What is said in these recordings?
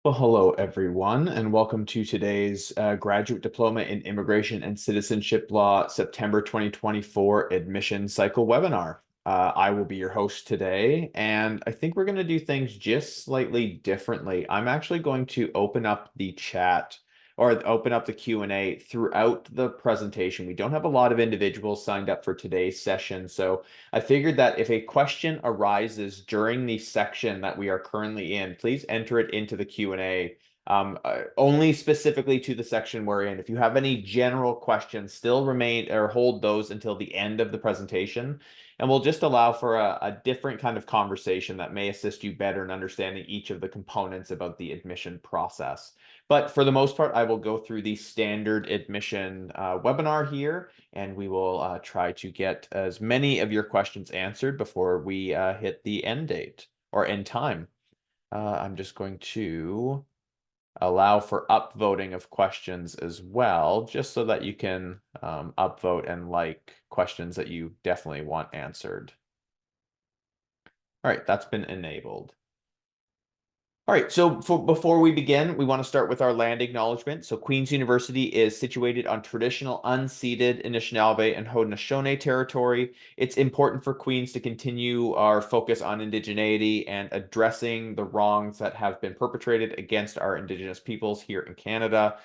Well, hello everyone, and welcome to today's Graduate Diploma in Immigration and Citizenship Law September 2024 admission cycle webinar. I will be your host today, and I think we're going to do things just slightly differently. I'm actually going to open up the chat or open up the Q&A throughout the presentation. We don't have a lot of individuals signed up for today's session, so I figured that if a question arises during the section that we are currently in, please enter it into the Q&A, only specifically to the section we're in. If you have any general questions, still remain or hold those until the end of the presentation, and we'll just allow for a different kind of conversation that may assist you better in understanding each of the components about the admission process. But for the most part, I will go through the standard admission webinar here, and we will try to get as many of your questions answered before we hit the end date or end time. I'm just going to allow for upvoting of questions as well, just so that you can upvote and like questions that you definitely want answered. All right, that's been enabled. All right, so before we begin, we want to start with our land acknowledgement. So Queen's University is situated on traditional unceded Anishinaabe and Haudenosaunee territory. It's important for Queens to continue our focus on indigeneity and addressing the wrongs that have been perpetrated against our Indigenous peoples here in Canada.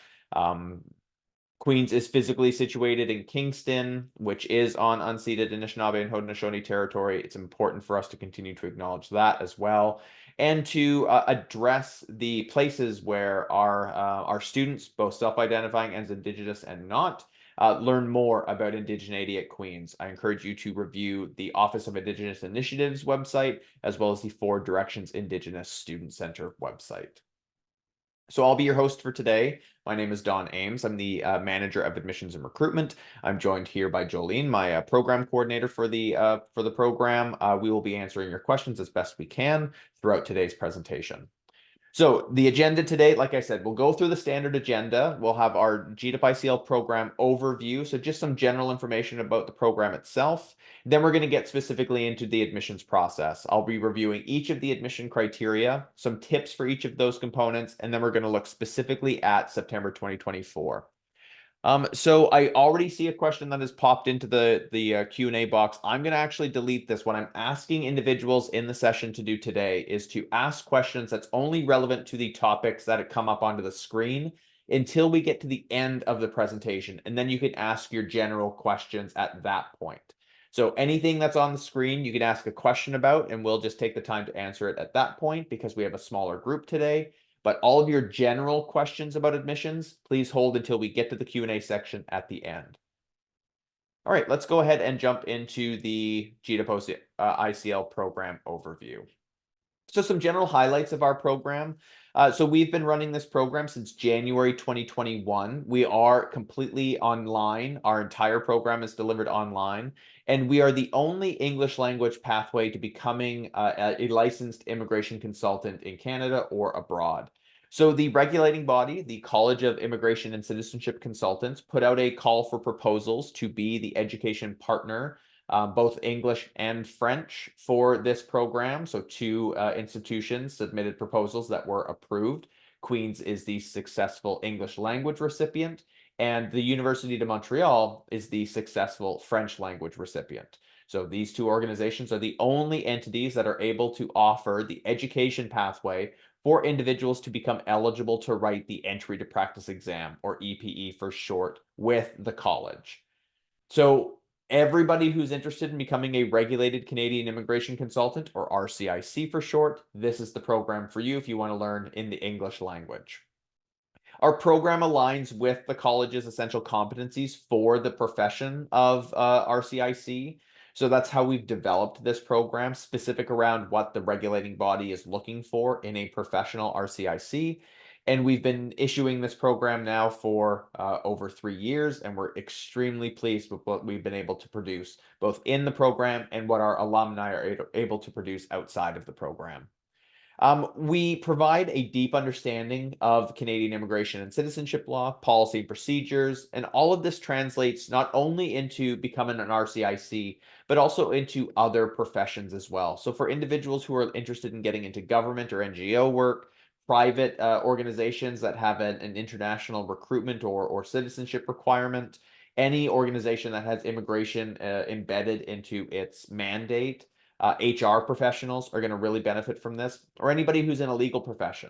Queens is physically situated in Kingston, which is on unceded Anishinaabe and Haudenosaunee territory. It's important for us to continue to acknowledge that as well, and to address the places where our students, both self-identifying as Indigenous and not, learn more about indigeneity at Queen's. I encourage you to review the Office of Indigenous Initiatives website, as well as the Four Directions Indigenous Student Center website. So I'll be your host for today. My name is Don Ames. I'm the manager of admissions and recruitment. I'm joined here by Jolene, my program coordinator for the program. We will be answering your questions as best we can throughout today's presentation. So the agenda today, like I said, we'll go through the standard agenda. We'll have our GDipICL program overview, so just some general information about the program itself. Then we're going to get specifically into the admissions process. I'll be reviewing each of the admission criteria, some tips for each of those components, and then we're going to look specifically at September 2024. So I already see a question that has popped into the Q&A box. I'm going to actually delete this. What I'm asking individuals in the session to do today is to ask questions that's only relevant to the topics that come up onto the screen until we get to the end of the presentation. And then you can ask your general questions at that point. So anything that's on the screen, you can ask a question about, and we'll just take the time to answer it at that point because we have a smaller group today. But all of your general questions about admissions, please hold until we get to the Q&A section at the end. All right, let's go ahead and jump into the GDipICL program overview. So some general highlights of our program. So we've been running this program since January 2021. We are completely online. Our entire program is delivered online, and we are the only English language pathway to becoming a licensed immigration consultant in Canada or abroad. So the regulating body, the College of Immigration and Citizenship Consultants, put out a call for proposals to be the education partner, both English and French, for this program. So two institutions submitted proposals that were approved. Queen's is the successful English language recipient, and the Université de Montréal is the successful French language recipient. So these two organizations are the only entities that are able to offer the education pathway for individuals to become eligible to write the Entry to Practice exam, or EPE for short, with the college. So everybody who's interested in becoming a regulated Canadian immigration consultant, or RCIC for short, this is the program for you if you want to learn in the English language. Our program aligns with the college's essential competencies for the profession of RCIC. So that's how we've developed this program, specific around what the regulating body is looking for in a professional RCIC. And we've been issuing this program now for over 3 years, and we're extremely pleased with what we've been able to produce, both in the program and what our alumni are able to produce outside of the program. We provide a deep understanding of Canadian immigration and citizenship law, policy and procedures, and all of this translates not only into becoming an RCIC, but also into other professions as well. So for individuals who are interested in getting into government or NGO work, private organizations that have an international recruitment or citizenship requirement, any organization that has immigration embedded into its mandate. HR professionals are going to really benefit from this, or anybody who's in a legal profession.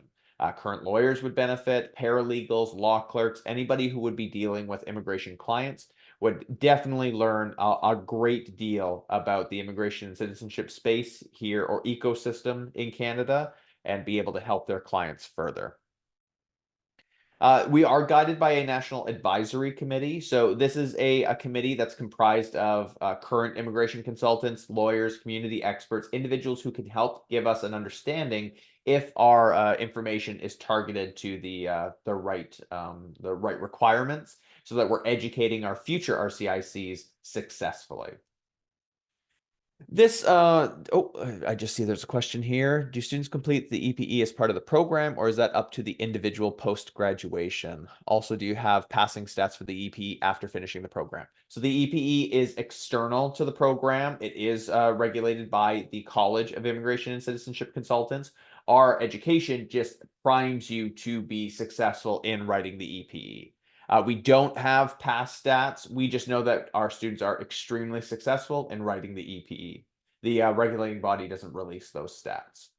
Current lawyers would benefit, paralegals, law clerks, anybody who would be dealing with immigration clients would definitely learn a great deal about the immigration and citizenship space here or ecosystem in Canada and be able to help their clients further. We are guided by a national advisory committee. So this is a committee that's comprised of current immigration consultants, lawyers, community experts, individuals who can help give us an understanding if our information is targeted to the right requirements, so that we're educating our future RCICs successfully. This, I just see there's a question here. Do students complete the EPE as part of the program, or is that up to the individual post-graduation? Also, do you have passing stats for the EPE after finishing the program? So the EPE is external to the program. It is regulated by the College of Immigration and Citizenship Consultants. Our education just primes you to be successful in writing the EPE. We don't have past stats. We just know that our students are extremely successful in writing the EPE. The regulating body doesn't release those stats.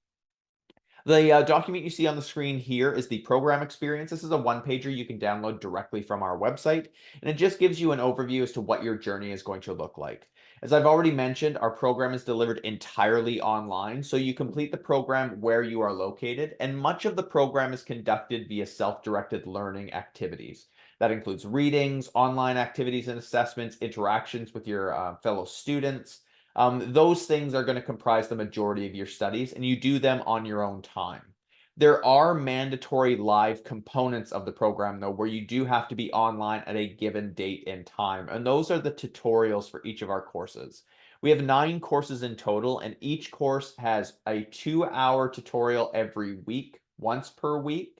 The document you see on the screen here is the program experience. This is a one-pager you can download directly from our website, and it just gives you an overview as to what your journey is going to look like. As I've already mentioned, our program is delivered entirely online, so you complete the program where you are located, and much of the program is conducted via self-directed learning activities. That includes readings, online activities and assessments, interactions with your fellow students. Those things are going to comprise the majority of your studies, and you do them on your own time. There are mandatory live components of the program, though, where you do have to be online at a given date and time, and those are the tutorials for each of our courses. We have 9 courses in total, and each course has a 2-hour tutorial every week, once per week,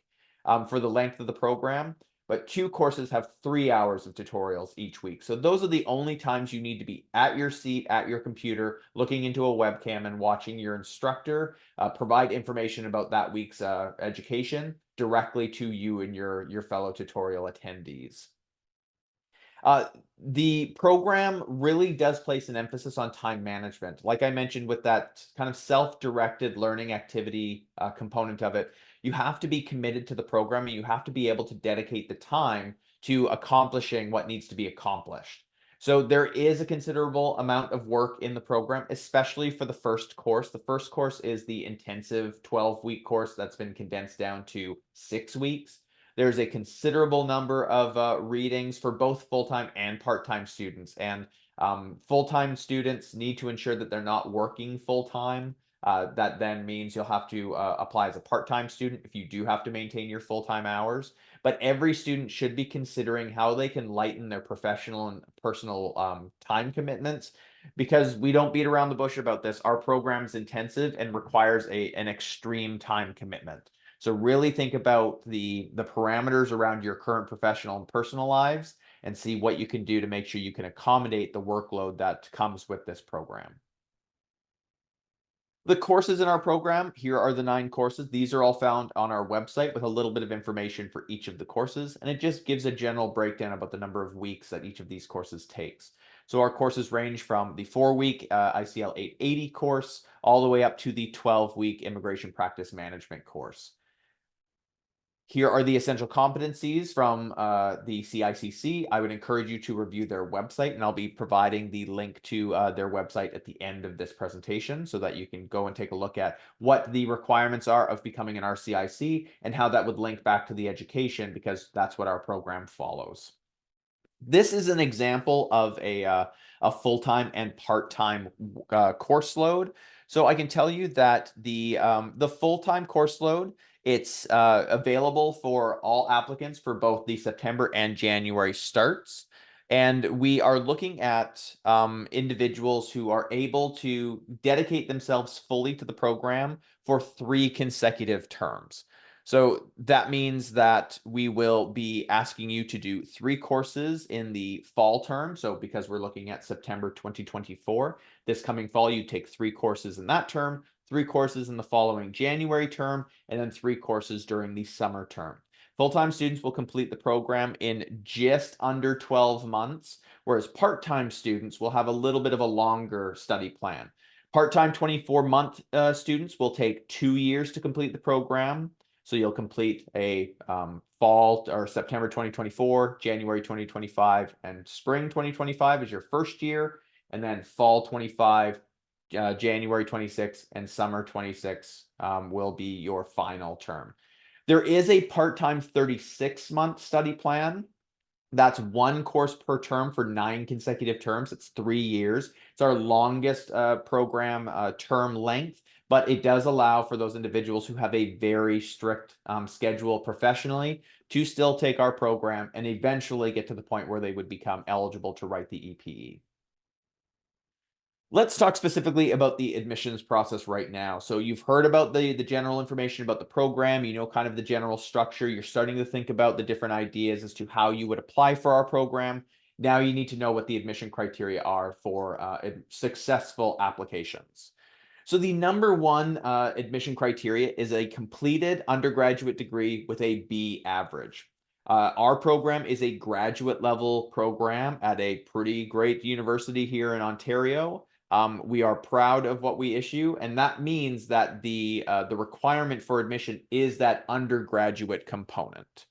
for the length of the program. But 2 courses have 3 hours of tutorials each week. So those are the only times you need to be at your seat, at your computer, looking into a webcam and watching your instructor provide information about that week's education directly to you and your fellow tutorial attendees. The program really does place an emphasis on time management. Like I mentioned with that kind of self-directed learning activity component of it, you have to be committed to the program and you have to be able to dedicate the time to accomplishing what needs to be accomplished. So there is a considerable amount of work in the program, especially for the first course. The first course is the intensive 12-week course that's been condensed down to 6 weeks. There's a considerable number of readings for both full-time and part-time students. And full-time students need to ensure that they're not working full-time. That then means you'll have to apply as a part-time student if you do have to maintain your full-time hours. But every student should be considering how they can lighten their professional and personal time commitments, because we don't beat around the bush about this. Our program is intensive and requires an extreme time commitment. So really think about the parameters around your current professional and personal lives and see what you can do to make sure you can accommodate the workload that comes with this program. The courses in our program, here are the 9 courses. These are all found on our website with a little bit of information for each of the courses, and it just gives a general breakdown about the number of weeks that each of these courses takes. So our courses range from the 4-week ICL 880 course all the way up to the 12-week Immigration Practice Management course. Here are the essential competencies from the CICC. I would encourage you to review their website, and I'll be providing the link to their website at the end of this presentation so that you can go and take a look at what the requirements are of becoming an RCIC and how that would link back to the education, because that's what our program follows. This is an example of a full-time and part-time course load. So I can tell you that the full-time course load, it's available for all applicants for both the September and January starts. And we are looking at individuals who are able to dedicate themselves fully to the program for 3 consecutive terms. So that means that we will be asking you to do 3 courses in the fall term. So because we're looking at September 2024, this coming fall, you take 3 courses in that term, 3 courses in the following January term, and then 3 courses during the summer term. Full-time students will complete the program in just under 12 months, whereas part-time students will have a little bit of a longer study plan. Part-time 24-month students will take 2 years to complete the program. So you'll complete a fall or September 2024, January 2025, and spring 2025 is your first year, and then fall 25, January 26, and summer 26 will be your final term. There is a part-time 36-month study plan. That's 1 course per term for 9 consecutive terms. It's 3 years. It's our longest program term length, but it does allow for those individuals who have a very strict schedule professionally to still take our program and eventually get to the point where they would become eligible to write the EPE. Let's talk specifically about the admissions process right now. So you've heard about the general information about the program, you know, kind of the general structure. You're starting to think about the different ideas as to how you would apply for our program. Now you need to know what the admission criteria are for successful applications. So the number one admission criteria is a completed undergraduate degree with a B average. Our program is a graduate level program at a pretty great university here in Ontario. We are proud of what we issue, and that means that the requirement for admission is that undergraduate component.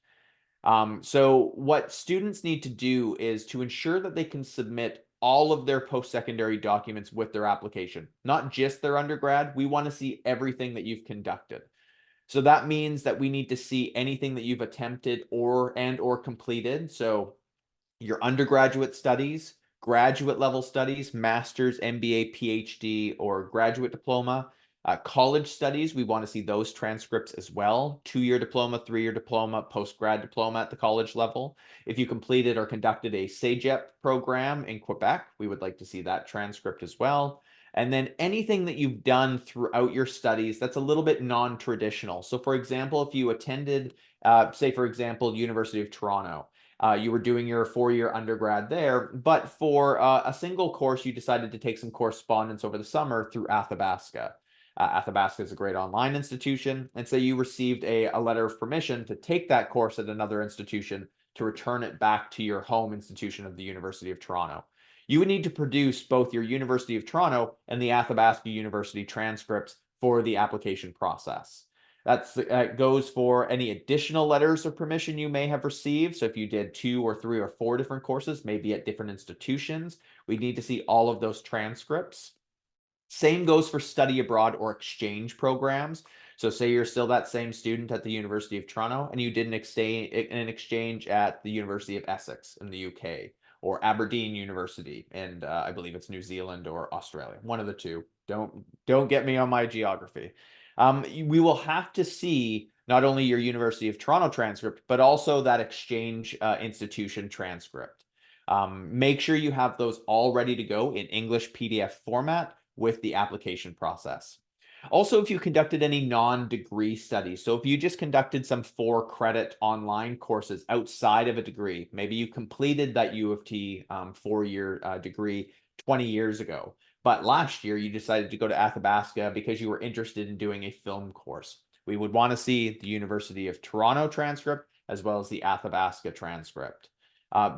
So what students need to do is to ensure that they can submit all of their post-secondary documents with their application, not just their undergrad. We want to see everything that you've conducted. So that means that we need to see anything that you've attempted or completed. So your undergraduate studies, graduate level studies, master's, MBA, PhD, or graduate diploma. College studies, we want to see those transcripts as well. 2-year diploma, 3-year diploma, post-grad diploma at the college level. If you completed or conducted a CEGEP program in Quebec, we would like to see that transcript as well. And then anything that you've done throughout your studies that's a little bit non-traditional. So for example, if you attended, say for example, University of Toronto, you were doing your 4-year undergrad there, but for a single course, you decided to take some correspondence over the summer through Athabasca. Athabasca is a great online institution, and so you received a letter of permission to take that course at another institution to return it back to your home institution of the University of Toronto. You would need to produce both your University of Toronto and the Athabasca University transcripts for the application process. That goes for any additional letters of permission you may have received. So if you did 2 or 3 or 4 different courses, maybe at different institutions, we need to see all of those transcripts. Same goes for study abroad or exchange programs. So say you're still that same student at the University of Toronto and you did an exchange at the University of Essex in the UK, or Aberdeen University, and I believe it's New Zealand or Australia, one of the two. Don't get me on my geography. We will have to see not only your University of Toronto transcript, but also that exchange institution transcript. Make sure you have those all ready to go in English PDF format with the application process. Also, if you conducted any non-degree studies, so if you just conducted some 4-credit online courses outside of a degree, maybe you completed that U of T 4-year degree 20 years ago, but last year you decided to go to Athabasca because you were interested in doing a film course. We would want to see the University of Toronto transcript as well as the Athabasca transcript.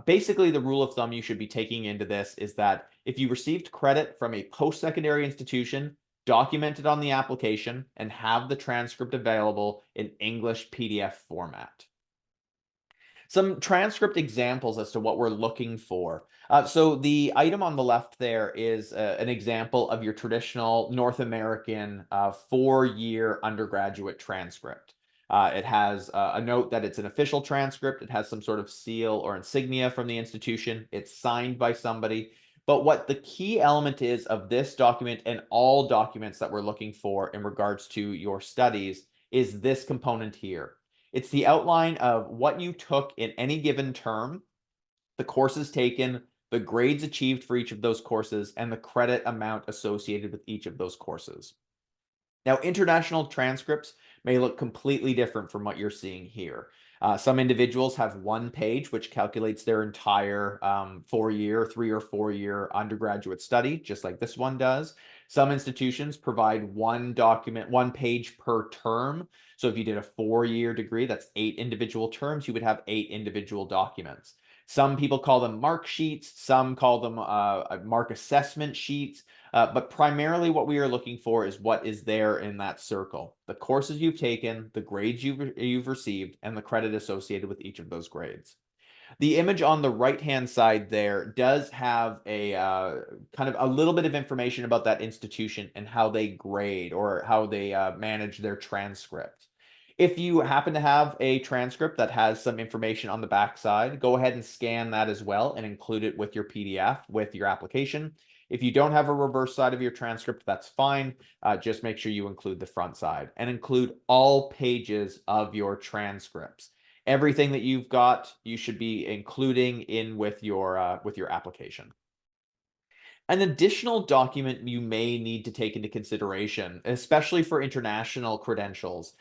Basically, the rule of thumb you should be taking into this is that if you received credit from a post-secondary institution, document it on the application, and have the transcript available in English PDF format. Some transcript examples as to what we're looking for. So the item on the left there is an example of your traditional North American 4-year undergraduate transcript. It has a note that it's an official transcript. It has some sort of seal or insignia from the institution. It's signed by somebody. But what the key element is of this document and all documents that we're looking for in regards to your studies is this component here. It's the outline of what you took in any given term, the courses taken, the grades achieved for each of those courses, and the credit amount associated with each of those courses. Now, international transcripts may look completely different from what you're seeing here. Some individuals have 1 page, which calculates their entire 4-year, 3 or 4-year undergraduate study, just like this one does. Some institutions provide one document, one page per term. So if you did a 4-year degree, that's 8 individual terms, you would have 8 individual documents. Some people call them mark sheets, some call them mark assessment sheets, but primarily what we are looking for is what is there in that circle. The courses you've taken, the grades you've received, and the credit associated with each of those grades. The image on the right-hand side there does have a kind of a little bit of information about that institution and how they grade or how they manage their transcript. If you happen to have a transcript that has some information on the back side, go ahead and scan that as well and include it with your PDF with your application. If you don't have a reverse side of your transcript, that's fine. Just make sure you include the front side and include all pages of your transcripts. Everything that you've got, you should be including in with your application. An additional document you may need to take into consideration, especially for international credentials.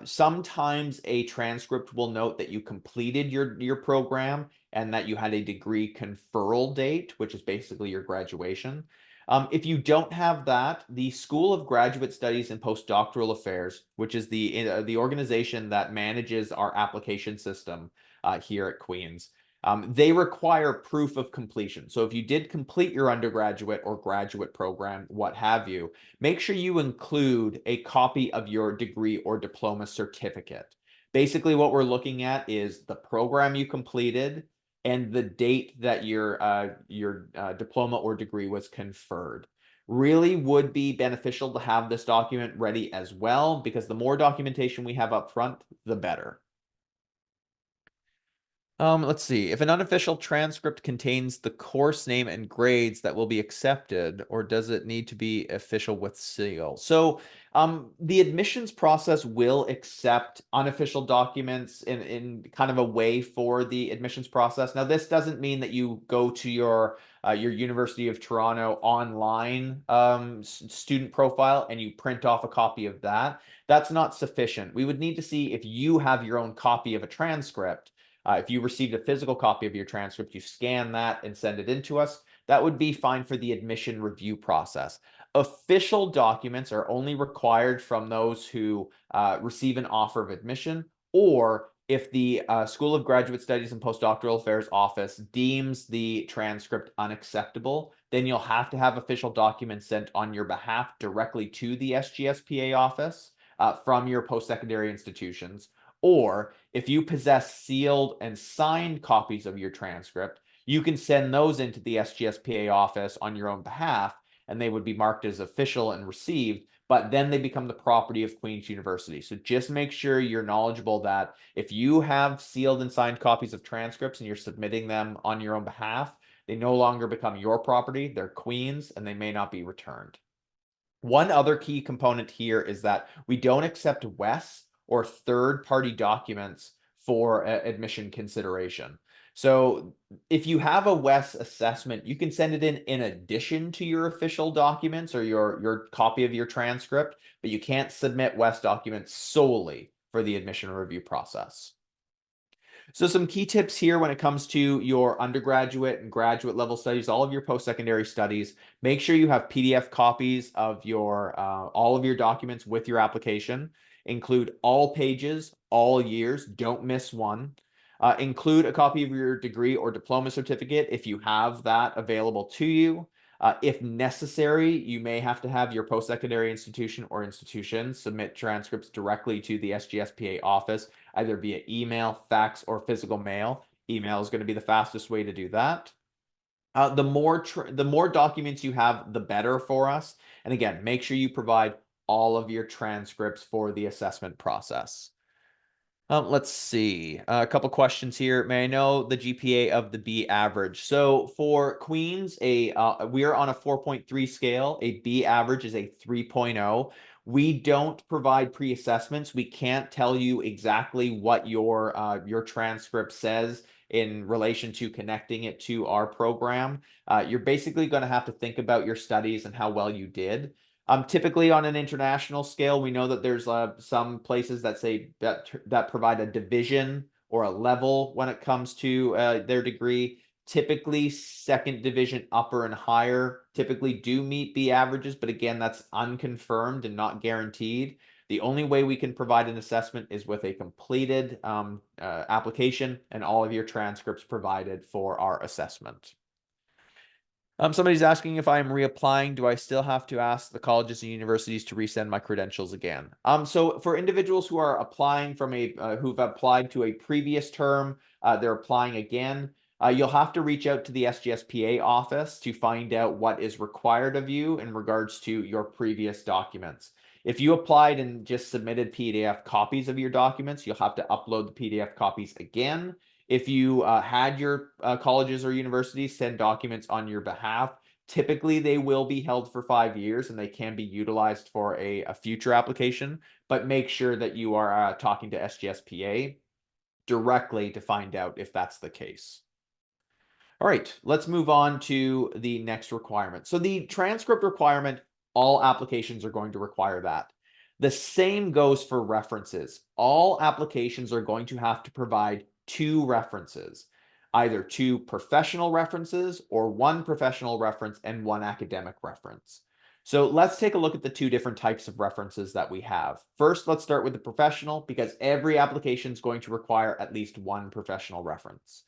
Sometimes a transcript will note that you completed your program and that you had a degree conferral date, which is basically your graduation. If you don't have that, the School of Graduate Studies and Postdoctoral Affairs, which is the organization that manages our application system here at Queen's, they require proof of completion. So if you did complete your undergraduate or graduate program, what have you, make sure you include a copy of your degree or diploma certificate. Basically, what we're looking at is the program you completed and the date that your diploma or degree was conferred. Really would be beneficial to have this document ready as well, because the more documentation we have up front, the better. Let's see. If an unofficial transcript contains the course name and grades that will be accepted, or does it need to be official with seal? So, the admissions process will accept unofficial documents in kind of a way for the admissions process. Now, this doesn't mean that you go to your University of Toronto online student profile and you print off a copy of that. That's not sufficient. We would need to see if you have your own copy of a transcript. If you received a physical copy of your transcript, you scan that and send it in to us. That would be fine for the admission review process. Official documents are only required from those who receive an offer of admission, or if the School of Graduate Studies and Postdoctoral Affairs office deems the transcript unacceptable, then you'll have to have official documents sent on your behalf directly to the SGSPA office from your post-secondary institutions. Or if you possess sealed and signed copies of your transcript, you can send those into the SGSPA office on your own behalf, and they would be marked as official and received, but then they become the property of Queen's University. So just make sure you're knowledgeable that if you have sealed and signed copies of transcripts and you're submitting them on your own behalf, they no longer become your property, they're Queen's, and they may not be returned. One other key component here is that we don't accept WES or third-party documents for admission consideration. So if you have a WES assessment, you can send it in addition to your official documents or your copy of your transcript, but you can't submit WES documents solely for the admission review process. So some key tips here when it comes to your undergraduate and graduate level studies, all of your post-secondary studies, make sure you have PDF copies of your all of your documents with your application. Include all pages, all years, don't miss one. Include a copy of your degree or diploma certificate if you have that available to you. If necessary, you may have to have your post-secondary institution or institutions submit transcripts directly to the SGSPA office, either via email, fax, or physical mail. Email is going to be the fastest way to do that. The more documents you have, the better for us. And again, make sure you provide all of your transcripts for the assessment process. Let's see. A couple questions here. May I know the GPA of the B average? So for Queens, we are on a 4.3 scale. A B average is a 3.0. We don't provide pre-assessments. We can't tell you exactly what your transcript says in relation to connecting it to our program. You're basically going to have to think about your studies and how well you did. Typically on an international scale, we know that there's some places that say that provide a division or a level when it comes to their degree. Typically, second division upper and higher typically do meet the averages, but again, that's unconfirmed and not guaranteed. The only way we can provide an assessment is with a completed application and all of your transcripts provided for our assessment. Somebody's asking if I'm reapplying, do I still have to ask the colleges and universities to resend my credentials again? So for individuals who are applying from who've applied to a previous term, they're applying again, you'll have to reach out to the SGSPA office to find out what is required of you in regards to your previous documents. If you applied and just submitted PDF copies of your documents, you'll have to upload the PDF copies again. If you had your colleges or universities send documents on your behalf, typically they will be held for 5 years and they can be utilized for a future application, but make sure that you are talking to SGSPA directly to find out if that's the case. All right, let's move on to the next requirement. So the transcript requirement, all applications are going to require that. The same goes for references. All applications are going to have to provide 2 references, either 2 professional references or 1 professional reference and 1 academic reference. So let's take a look at the 2 different types of references that we have. First, let's start with the professional because every application is going to require at least 1 professional reference.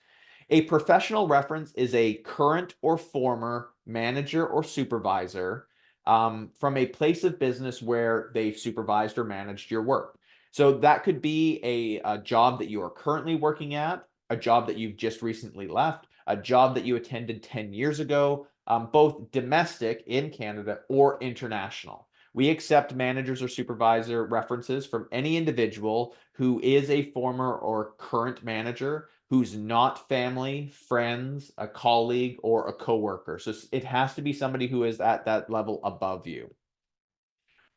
A professional reference is a current or former manager or supervisor from a place of business where they supervised or managed your work. So that could be a job that you are currently working at, a job that you've just recently left, a job that you attended 10 years ago, both domestic in Canada or international. We accept managers or supervisor references from any individual who is a former or current manager who's not family, friends, a colleague, or a coworker. So it has to be somebody who is at that level above you.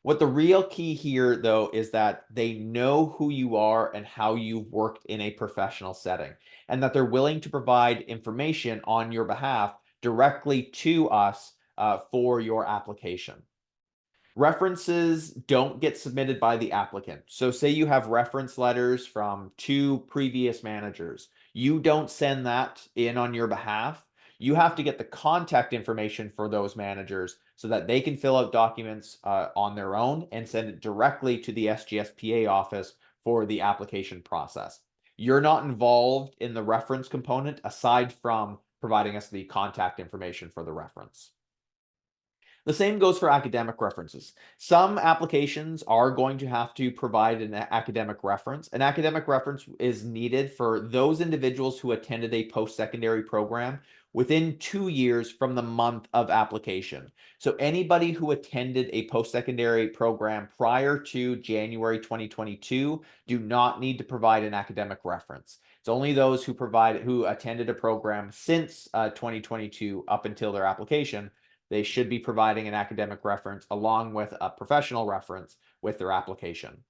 What the real key here, though, is that they know who you are and how you've worked in a professional setting, and that they're willing to provide information on your behalf directly to us for your application. References don't get submitted by the applicant. So say you have reference letters from 2 previous managers. You don't send that in on your behalf. You have to get the contact information for those managers so that they can fill out documents on their own and send it directly to the SGSPA office for the application process. You're not involved in the reference component aside from providing us the contact information for the reference. The same goes for academic references. Some applications are going to have to provide an academic reference. An academic reference is needed for those individuals who attended a post-secondary program within 2 years from the month of application. So anybody who attended a post-secondary program prior to January 2022 do not need to provide an academic reference. It's only those who attended a program since 2022 up until their application. They should be providing an academic reference along with a professional reference with their application.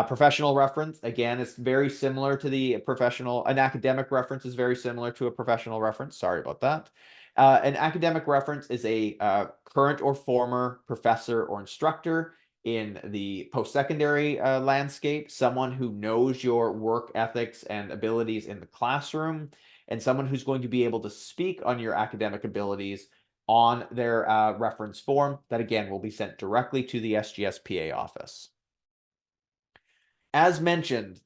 Professional reference, again, is very similar to the professional. An academic reference is very similar to a professional reference. Sorry about that. An academic reference is a current or former professor or instructor in the post-secondary landscape, someone who knows your work ethics and abilities in the classroom, and someone who's going to be able to speak on your academic abilities on their reference form that, again, will be sent directly to the SGSPA office. As mentioned,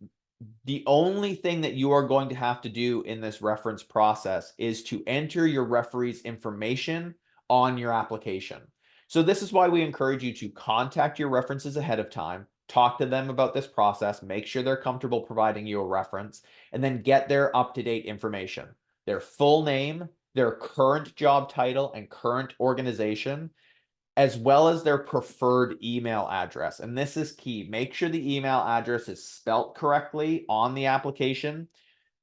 the only thing that you are going to have to do in this reference process is to enter your referee's information on your application. So this is why we encourage you to contact your references ahead of time, talk to them about this process, make sure they're comfortable providing you a reference, and then get their up-to-date information, their full name, their current job title and current organization, as well as their preferred email address. And this is key. Make sure the email address is spelt correctly on the application,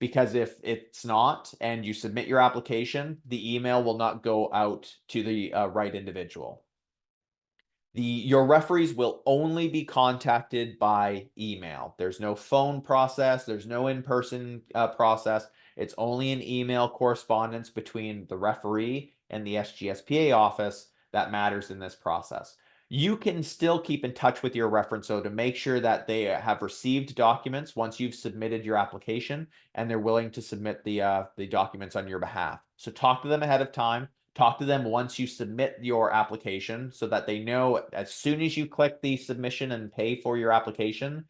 because if it's not and you submit your application, the email will not go out to the right individual. Your referees will only be contacted by email. There's no phone process. There's no in-person process. It's only an email correspondence between the referee and the SGSPA office that matters in this process. You can still keep in touch with your reference, though, to make sure that they have received documents once you've submitted your application and they're willing to submit the documents on your behalf. So talk to them ahead of time. Talk to them once you submit your application so that they know as soon as you click the submission and pay for your application,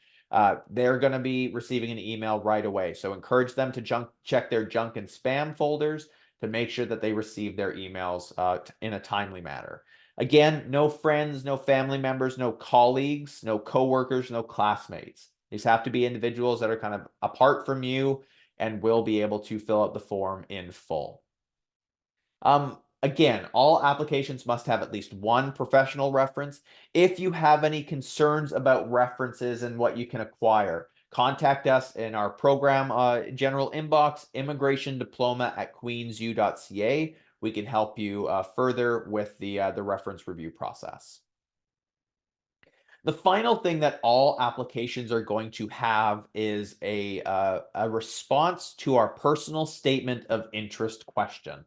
they're going to be receiving an email right away. So encourage them to check their junk and spam folders to make sure that they receive their emails in a timely manner. Again, no friends, no family members, no colleagues, no coworkers, no classmates. These have to be individuals that are kind of apart from you and will be able to fill out the form in full. Again, all applications must have at least one professional reference. If you have any concerns about references and what you can acquire, contact us in our program general inbox, immigrationdiploma@queensu.ca. We can help you further with the reference review process. The final thing that all applications are going to have is a response to our personal statement of interest question.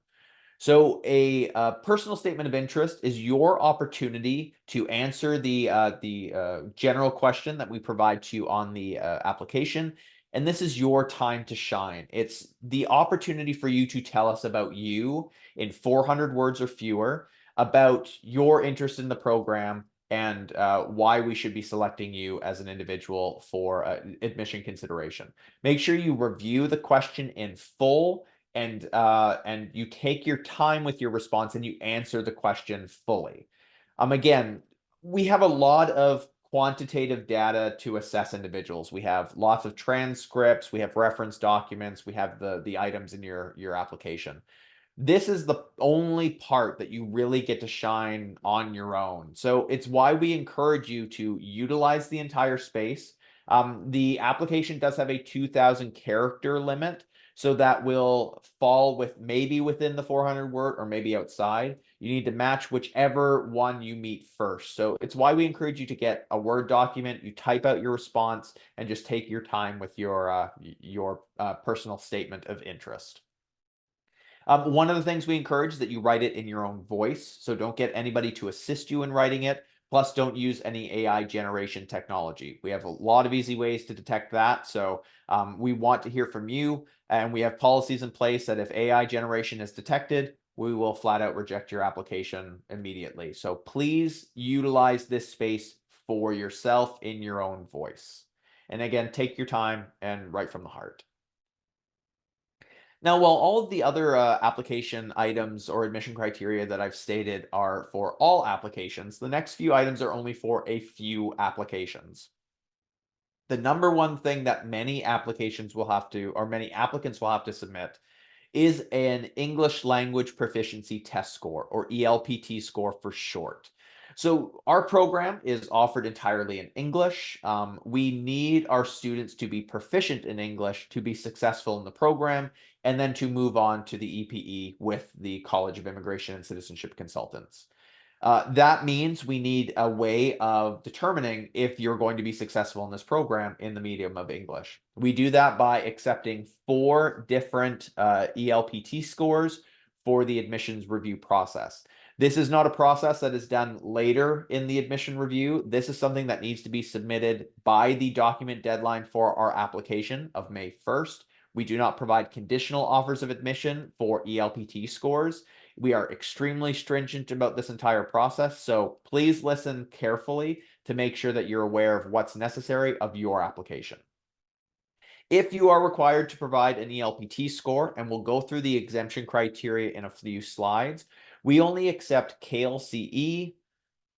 So a personal statement of interest is your opportunity to answer the general question that we provide to you on the application. And this is your time to shine. It's the opportunity for you to tell us about you in 400 words or fewer, about your interest in the program, and why we should be selecting you as an individual for admission consideration. Make sure you review the question in full and you take your time with your response and you answer the question fully. Again, we have a lot of quantitative data to assess individuals. We have lots of transcripts, we have reference documents, we have the items in your application. This is the only part that you really get to shine on your own. So it's why we encourage you to utilize the entire space. The application does have a 2,000 character limit, so that will fall maybe within the 400 word or maybe outside. You need to match whichever one you meet first. So it's why we encourage you to get a Word document, you type out your response, and just take your time with your personal statement of interest. One of the things we encourage is that you write it in your own voice, so don't get anybody to assist you in writing it. Plus, don't use any AI generation technology. We have a lot of easy ways to detect that, so we want to hear from you, and we have policies in place that if AI generation is detected, we will flat out reject your application immediately. So please utilize this space for yourself in your own voice. And again, take your time and write from the heart. Now, while all of the other application items or admission criteria that I've stated are for all applications, the next few items are only for a few applications. The number one thing that many applicants will have to submit is an English language proficiency test score, or ELPT score for short. So our program is offered entirely in English. We need our students to be proficient in English to be successful in the program and then to move on to the EPE with the College of Immigration and Citizenship Consultants. That means we need a way of determining if you're going to be successful in this program in the medium of English. We do that by accepting 4 different ELPT scores for the admissions review process. This is not a process that is done later in the admission review. This is something that needs to be submitted by the document deadline for our application of May 1st. We do not provide conditional offers of admission for ELPT scores. We are extremely stringent about this entire process, so please listen carefully to make sure that you're aware of what's necessary of your application. If you are required to provide an ELPT score, and we'll go through the exemption criteria in a few slides, we only accept KLCE,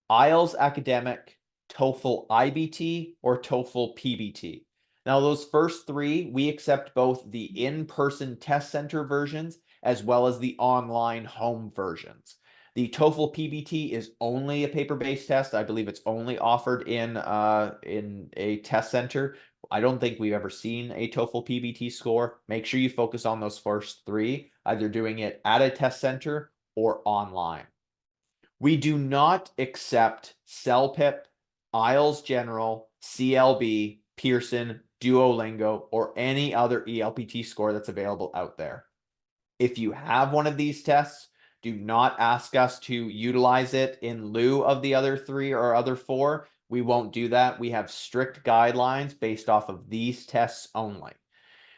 IELTS Academic, TOEFL IBT, or TOEFL PBT. Now, those first 3, we accept both the in-person test center versions as well as the online home versions. The TOEFL PBT is only a paper-based test. I believe it's only offered in a test center. I don't think we've ever seen a TOEFL PBT score. Make sure you focus on those first 3, either doing it at a test center or online. We do not accept CELPIP, IELTS General, CLB, Pearson, Duolingo, or any other ELPT score that's available out there. If you have one of these tests, do not ask us to utilize it in lieu of the other 3 or other 4. We won't do that. We have strict guidelines based off of these tests only.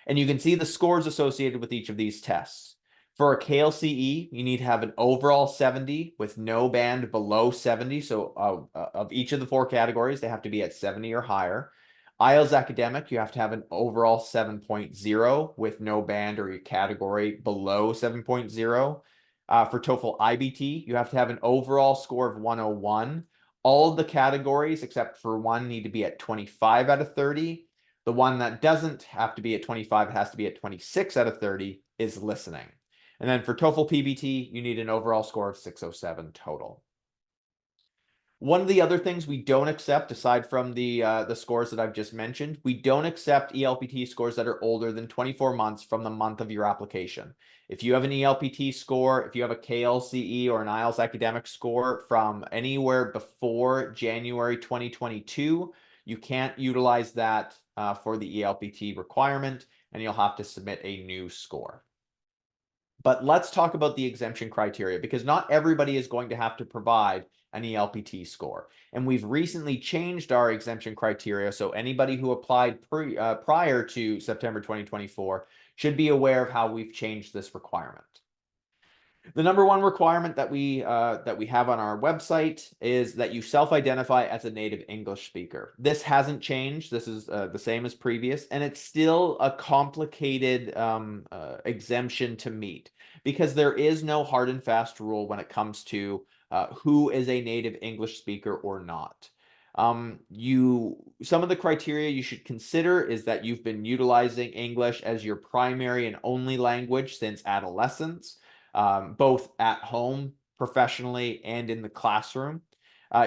And you can see the scores associated with each of these tests. For a KLCE, you need to have an overall 70 with no band below 70. So of each of the 4 categories, they have to be at 70 or higher. IELTS academic, you have to have an overall 7.0 with no band or your category below 7.0. For TOEFL IBT, you have to have an overall score of 101. All of the categories except for one need to be at 25 out of 30. The one that doesn't have to be at 25, it has to be at 26 out of 30, is listening. And then for TOEFL PBT, you need an overall score of 607 total. One of the other things we don't accept, aside from the scores that I've just mentioned, we don't accept ELPT scores that are older than 24 months from the month of your application. If you have an ELPT score, if you have a KLCE or an IELTS academic score from anywhere before January 2022, you can't utilize that for the ELPT requirement, and you'll have to submit a new score. But let's talk about the exemption criteria, because not everybody is going to have to provide an ELPT score. And we've recently changed our exemption criteria, so anybody who applied prior to September 2024 should be aware of how we've changed this requirement. The number one requirement that we have on our website is that you self-identify as a native English speaker. This hasn't changed. This is the same as previous, and it's still a complicated exemption to meet, because there is no hard and fast rule when it comes to who is a native English speaker or not. Some of the criteria you should consider is that you've been utilizing English as your primary and only language since adolescence, both at home, professionally, and in the classroom.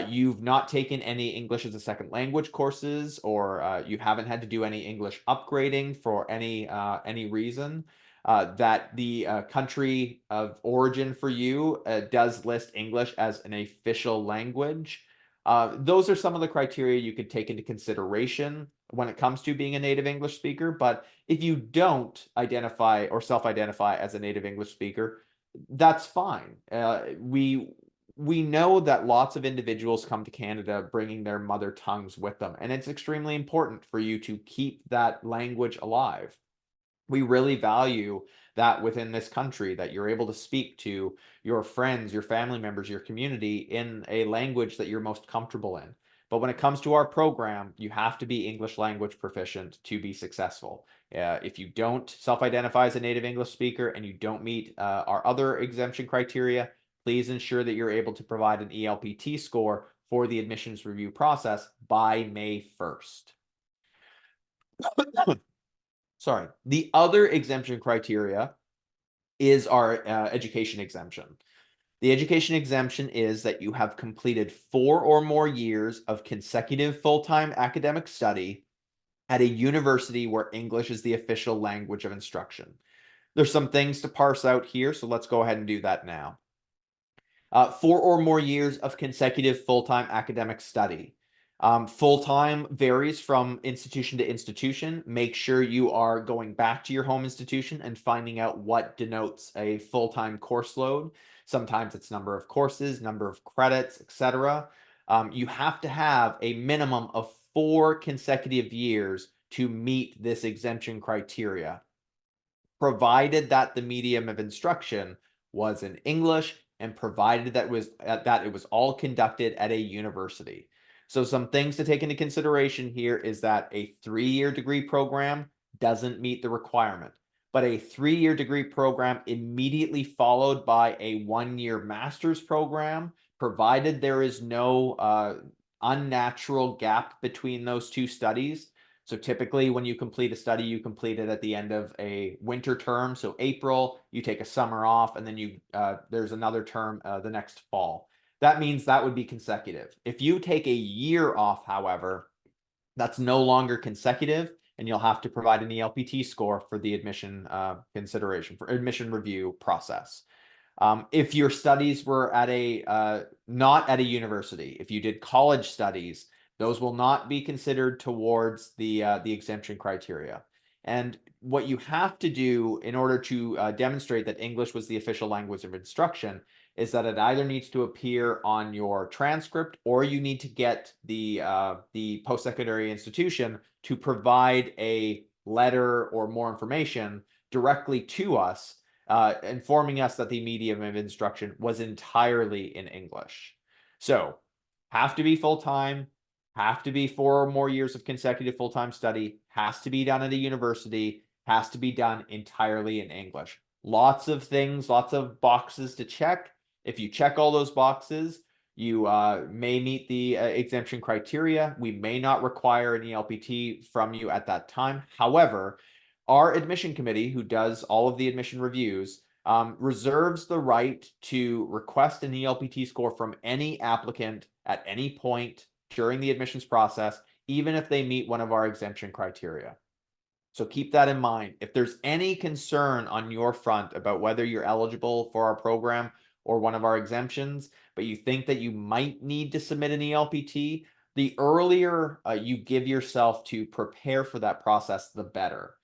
You've not taken any English as a second language courses, or you haven't had to do any English upgrading for any reason. That the country of origin for you does list English as an official language. Those are some of the criteria you could take into consideration when it comes to being a native English speaker. But if you don't identify or self-identify as a native English speaker, that's fine. We know that lots of individuals come to Canada bringing their mother tongues with them, and it's extremely important for you to keep that language alive. We really value that within this country, that you're able to speak to your friends, your family members, your community in a language that you're most comfortable in. But when it comes to our program, you have to be English language proficient to be successful. If you don't self-identify as a native English speaker and you don't meet our other exemption criteria, please ensure that you're able to provide an ELPT score for the admissions review process by May 1st. Sorry. The other exemption criteria is our education exemption. The education exemption is that you have completed 4 or more years of consecutive full-time academic study at a university where English is the official language of instruction. There's some things to parse out here, so let's go ahead and do that now. 4 or more years of consecutive full-time academic study. Full-time varies from institution to institution. Make sure you are going back to your home institution and finding out what denotes a full-time course load. Sometimes it's number of courses, number of credits, etc. You have to have a minimum of 4 consecutive years to meet this exemption criteria, provided that the medium of instruction was in English and provided that it was all conducted at a university. So some things to take into consideration here is that a 3-year degree program doesn't meet the requirement, but a 3-year degree program immediately followed by a 1-year master's program, provided there is no unnatural gap between those two studies. So typically when you complete a study, you complete it at the end of a winter term. So April, you take a summer off, and then there's another term the next fall. That means that would be consecutive. If you take a year off, however, that's no longer consecutive, and you'll have to provide an ELPT score for the admission consideration for admission review process. If your studies were at not at a university, if you did college studies, those will not be considered towards the exemption criteria. And what you have to do in order to demonstrate that English was the official language of instruction is that it either needs to appear on your transcript, or you need to get the post-secondary institution to provide a letter or more information directly to us informing us that the medium of instruction was entirely in English. So, have to be full-time, have to be 4 or more years of consecutive full-time study, has to be done at a university, has to be done entirely in English. Lots of things, lots of boxes to check. If you check all those boxes, you may meet the exemption criteria. We may not require an ELPT from you at that time. However, our admission committee, who does all of the admission reviews, reserves the right to request an ELPT score from any applicant at any point during the admissions process, even if they meet one of our exemption criteria. So keep that in mind. If there's any concern on your front about whether you're eligible for our program or one of our exemptions, but you think that you might need to submit an ELPT, the earlier you give yourself to prepare for that process, the better.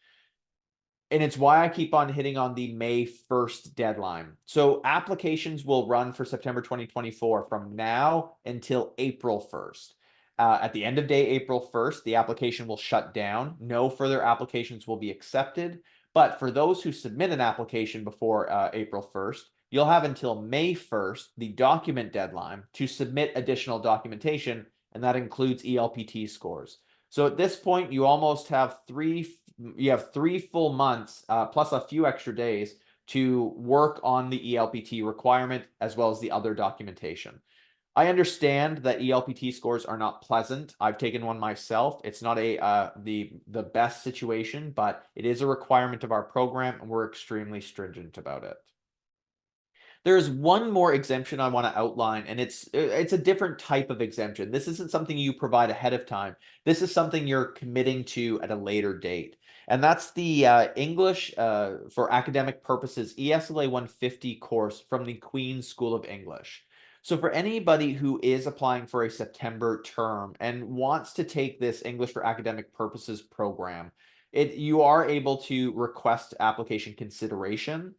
And it's why I keep on hitting on the May 1st deadline. So applications will run for September 2024 from now until April 1st. At the end of day April 1st, the application will shut down. No further applications will be accepted. But for those who submit an application before April 1st, you'll have until May 1st, the document deadline, to submit additional documentation, and that includes ELPT scores. So at this point, you almost have three full months plus a few extra days to work on the ELPT requirement as well as the other documentation. I understand that ELPT scores are not pleasant. I've taken one myself. It's not the best situation, but it is a requirement of our program, and we're extremely stringent about it. There's one more exemption I want to outline, and it's a different type of exemption. This isn't something you provide ahead of time. This is something you're committing to at a later date. And that's the English for Academic Purposes ESLA 150 course from the Queen's School of English. So for anybody who is applying for a September term and wants to take this English for Academic Purposes program, you are able to request application consideration.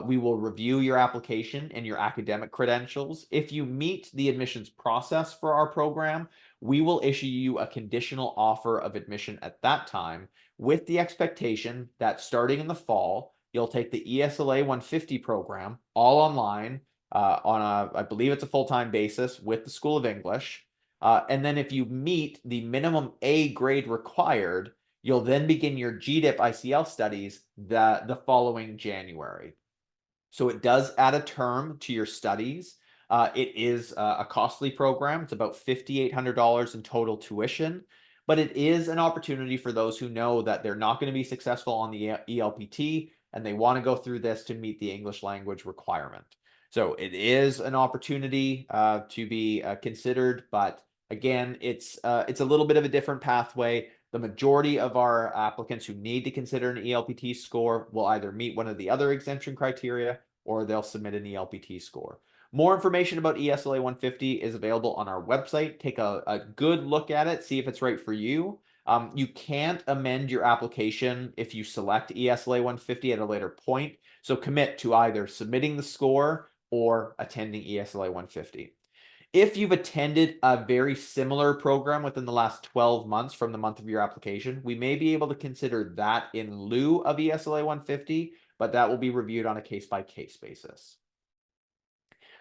We will review your application and your academic credentials. If you meet the admissions process for our program, we will issue you a conditional offer of admission at that time, with the expectation that starting in the fall, you'll take the ESLA 150 program all online I believe it's a full-time basis with the School of English. And then if you meet the minimum A grade required, you'll then begin your GDipICL studies the following January. So it does add a term to your studies. It is a costly program. It's about $5,800 in total tuition, but it is an opportunity for those who know that they're not going to be successful on the ELPT and they want to go through this to meet the English language requirement. So it is an opportunity to be considered, but again, it's a little bit of a different pathway. The majority of our applicants who need to consider an ELPT score will either meet one of the other exemption criteria or they'll submit an ELPT score. More information about ESLA 150 is available on our website. Take a good look at it, see if it's right for you. You can't amend your application if you select ESLA 150 at a later point. So commit to either submitting the score or attending ESLA 150. If you've attended a very similar program within the last 12 months from the month of your application, we may be able to consider that in lieu of ESLA 150, but that will be reviewed on a case-by-case basis.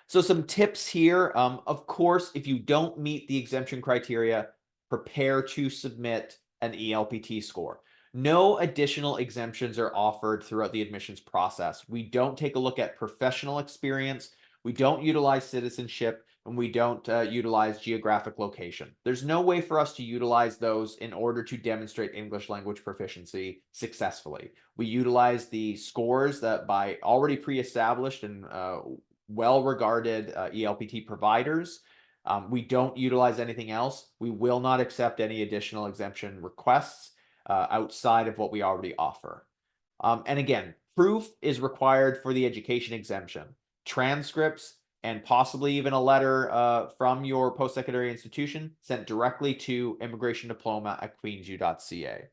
So some tips here. Of course, if you don't meet the exemption criteria, prepare to submit an ELPT score. No additional exemptions are offered throughout the admissions process. We don't take a look at professional experience. We don't utilize citizenship, and we don't utilize geographic location. There's no way for us to utilize those in order to demonstrate English language proficiency successfully. We utilize the scores that by already pre-established and well-regarded ELPT providers. We don't utilize anything else. We will not accept any additional exemption requests outside of what we already offer. And again, proof is required for the education exemption. Transcripts and possibly even a letter from your post-secondary institution sent directly to immigrationdiploma@queensu.ca.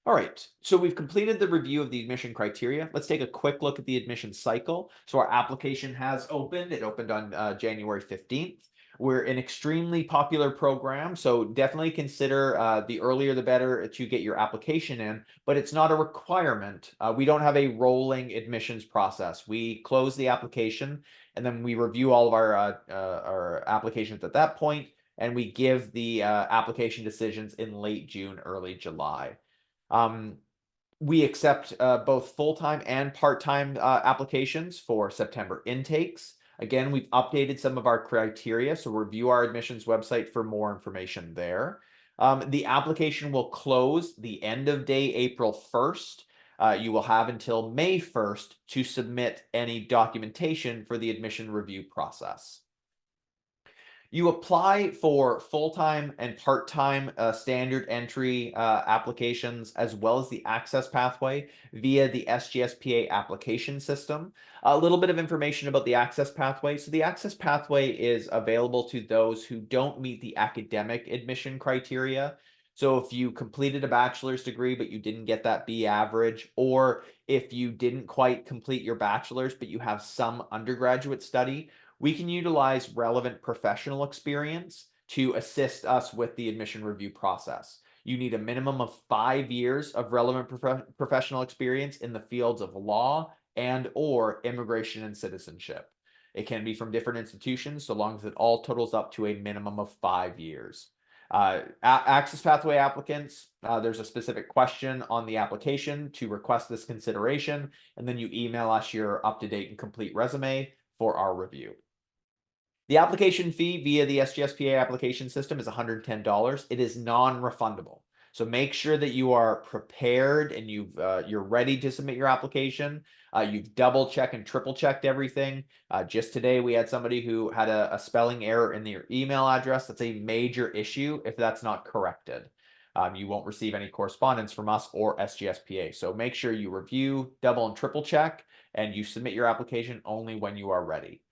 All right, so we've completed the review of the admission criteria. Let's take a quick look at the admission cycle. So our application has opened. It opened on January 15th. We're an extremely popular program, so definitely consider the earlier the better to get your application in, but it's not a requirement. We don't have a rolling admissions process. We close the application and then we review all of our applications at that point, and we give the application decisions in late June, early July. We accept both full-time and part-time applications for September intakes. Again, we've updated some of our criteria, so review our admissions website for more information there. The application will close the end of day April 1st. You will have until May 1st to submit any documentation for the admission review process. You apply for full-time and part-time standard entry applications, as well as the access pathway via the SGSPA application system. A little bit of information about the access pathway. So the access pathway is available to those who don't meet the academic admission criteria. So if you completed a bachelor's degree, but you didn't get that B average, or if you didn't quite complete your bachelor's, but you have some undergraduate study, we can utilize relevant professional experience to assist us with the admission review process. You need a minimum of 5 years of relevant professional experience in the fields of law and/or immigration and citizenship. It can be from different institutions, so long as it all totals up to a minimum of 5 years. Access pathway applicants, there's a specific question on the application to request this consideration, and then you email us your up-to-date and complete resume for our review. The application fee via the SGSPA application system is $110. It is non-refundable. So make sure that you are prepared and you're ready to submit your application. You've double-checked and triple-checked everything. Just today, we had somebody who had a spelling error in their email address. That's a major issue if that's not corrected. You won't receive any correspondence from us or SGSPA. So make sure you review, double and triple check, and you submit your application only when you are ready.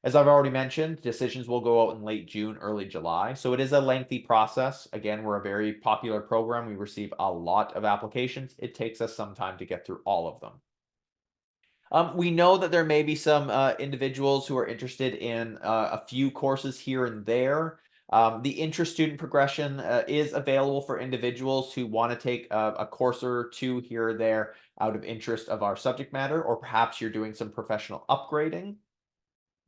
As I've already mentioned, decisions will go out in late June, early July. So it is a lengthy process. Again, we're a very popular program. We receive a lot of applications. It takes us some time to get through all of them. We know that there may be some individuals who are interested in a few courses here and there. The intra-student progression is available for individuals who want to take a course or two here or there out of interest of our subject matter, or perhaps you're doing some professional upgrading.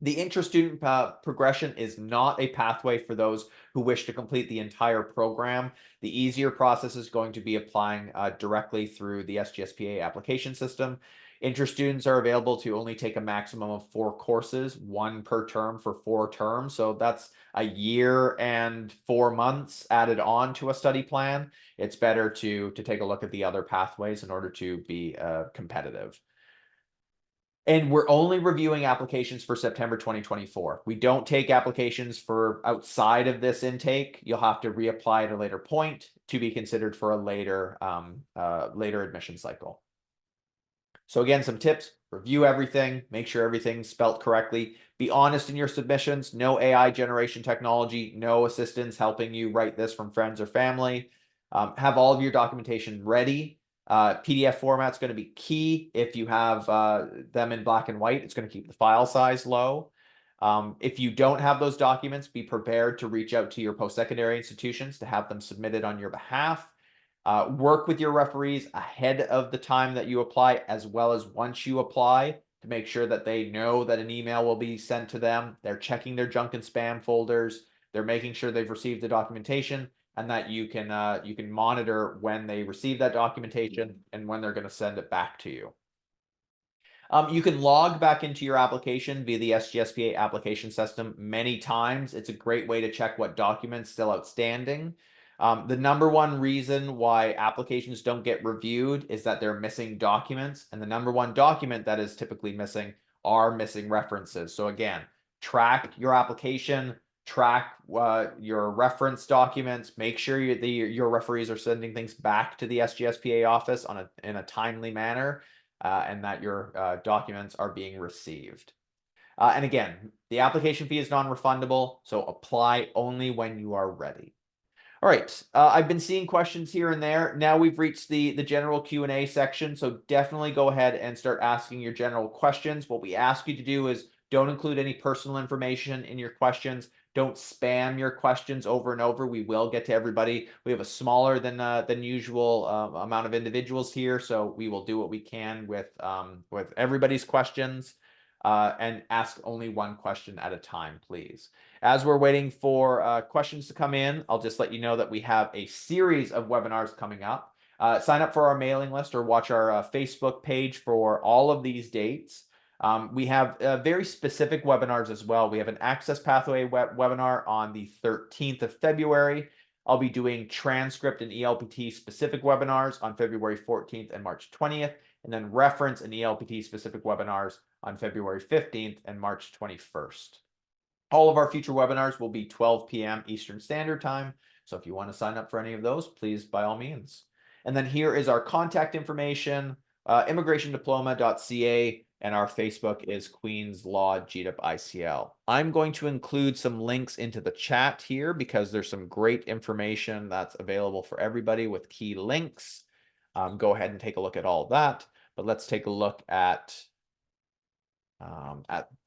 The intra-student progression is not a pathway for those who wish to complete the entire program. The easier process is going to be applying directly through the SGSPA application system. Intra-students are available to only take a maximum of 4 courses, 1 per term for 4 terms. So that's a year and 4 months added on to a study plan. It's better to take a look at the other pathways in order to be competitive. And we're only reviewing applications for September 2024. We don't take applications for outside of this intake. You'll have to reapply at a later point to be considered for a later admission cycle. So again, some tips: review everything, make sure everything's spelt correctly. Be honest in your submissions. No AI generation technology, no assistance helping you write this from friends or family. Have all of your documentation ready. PDF format's going to be key. If you have them in black and white, it's going to keep the file size low. If you don't have those documents, be prepared to reach out to your post-secondary institutions to have them submitted on your behalf. Work with your referees ahead of the time that you apply, as well as once you apply, to make sure that they know that an email will be sent to them. They're checking their junk and spam folders. They're making sure they've received the documentation, and that you can monitor when they receive that documentation and when they're going to send it back to you. You can log back into your application via the SGSPA application system many times. It's a great way to check what documents still outstanding. The number one reason why applications don't get reviewed is that they're missing documents, and the number one document that is typically missing are missing references. So again, track your application, track your reference documents, make sure your referees are sending things back to the SGSPA office in a timely manner, and that your documents are being received. And again, the application fee is non-refundable, so apply only when you are ready. All right, I've been seeing questions here and there. Now we've reached the general Q&A section, so definitely go ahead and start asking your general questions. What we ask you to do is don't include any personal information in your questions. Don't spam your questions over and over. We will get to everybody. We have a smaller than usual amount of individuals here, so we will do what we can with everybody's questions, and ask only one question at a time, please. As we're waiting for questions to come in, I'll just let you know that we have a series of webinars coming up. Sign up for our mailing list or watch our Facebook page for all of these dates. We have very specific webinars as well. We have an Access Pathway webinar on the 13th of February. I'll be doing transcript and ELPT specific webinars on February 14th and March 20th, and then reference and ELPT specific webinars on February 15th and March 21st. All of our future webinars will be 12 p.m. Eastern Standard Time. So if you want to sign up for any of those, please, by all means. And then here is our contact information, immigrationdiploma.ca, and our Facebook is Queen's Law GDipICL. I'm going to include some links into the chat here because there's some great information that's available for everybody with key links. Go ahead and take a look at all that. But let's take a look at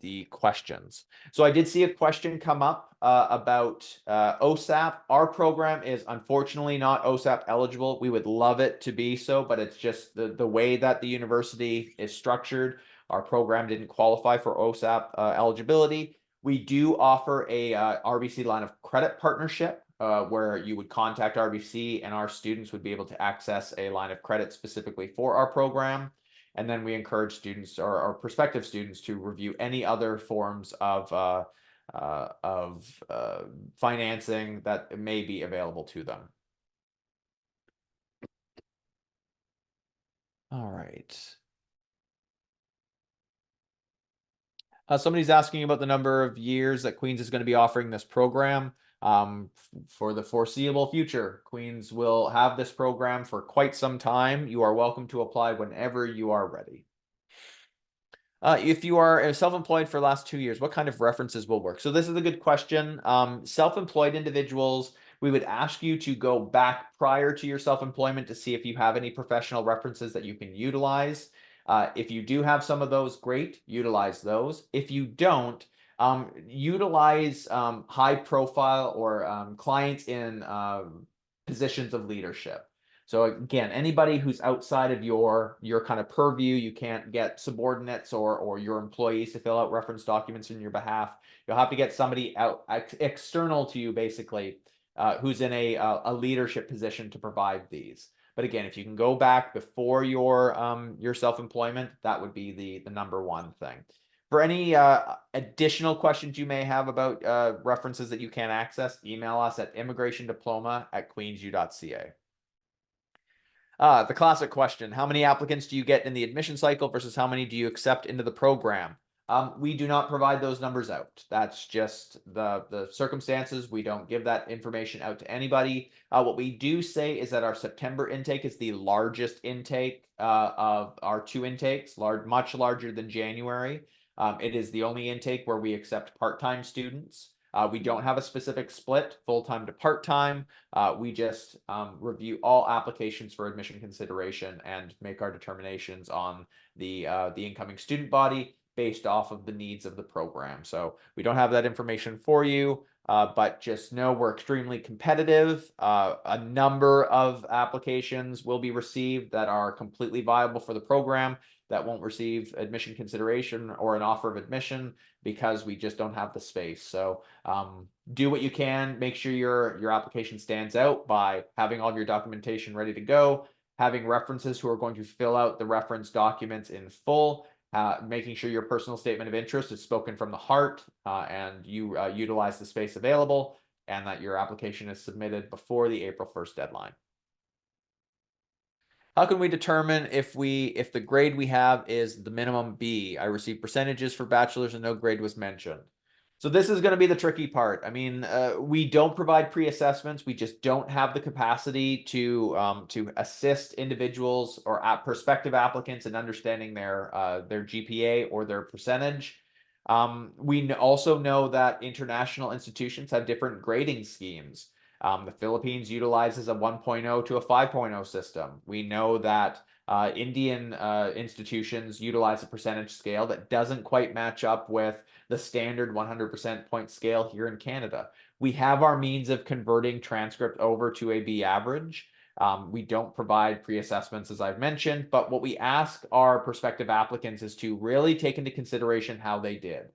the questions. So I did see a question come up about OSAP. Our program is unfortunately not OSAP eligible. We would love it to be so, but it's just the way that the university is structured. Our program didn't qualify for OSAP eligibility. We do offer a RBC line of credit partnership where you would contact RBC and our students would be able to access a line of credit specifically for our program. And then we encourage students or prospective students to review any other forms of financing that may be available to them. All right. Somebody's asking about the number of years that Queen's is going to be offering this program. For the foreseeable future, Queen's will have this program for quite some time. You are welcome to apply whenever you are ready. If you are self-employed for the last 2 years, what kind of references will work? So this is a good question. Self-employed individuals, we would ask you to go back prior to your self-employment to see if you have any professional references that you can utilize. If you do have some of those, great, utilize those. If you don't, utilize high profile or clients in positions of leadership. So again, anybody who's outside of your kind of purview, you can't get subordinates or your employees to fill out reference documents in your behalf. You'll have to get somebody out external to you, basically, who's in a leadership position to provide these. But again, if you can go back before your self-employment, that would be the number one thing. For any additional questions you may have about references that you can't access, email us at immigrationdiploma@queensu.ca. The classic question, how many applicants do you get in the admission cycle versus how many do you accept into the program? We do not provide those numbers out. That's just the circumstances. We don't give that information out to anybody. What we do say is that our September intake is the largest intake of our 2 intakes, much larger than January. It is the only intake where we accept part-time students. We don't have a specific split, full-time to part-time. We just review all applications for admission consideration and make our determinations on the incoming student body based off of the needs of the program. So we don't have that information for you, but just know we're extremely competitive. A number of applications will be received that are completely viable for the program that won't receive admission consideration or an offer of admission because we just don't have the space. So do what you can, make sure your application stands out by having all of your documentation ready to go, having references who are going to fill out the reference documents in full, making sure your personal statement of interest is spoken from the heart and you utilize the space available, and that your application is submitted before the April 1st deadline. How can we determine if the grade we have is the minimum B? I received percentages for bachelor's and no grade was mentioned. So this is going to be the tricky part. I mean, we don't provide pre-assessments. We just don't have the capacity to assist individuals or prospective applicants in understanding their GPA or their percentage. We also know that international institutions have different grading schemes. The Philippines utilizes a 1.0 to a 5.0 system. We know that Indian institutions utilize a percentage scale that doesn't quite match up with the standard 100% point scale here in Canada. We have our means of converting transcript over to a B average. We don't provide pre-assessments, as I've mentioned, but what we ask our prospective applicants is to really take into consideration how they did.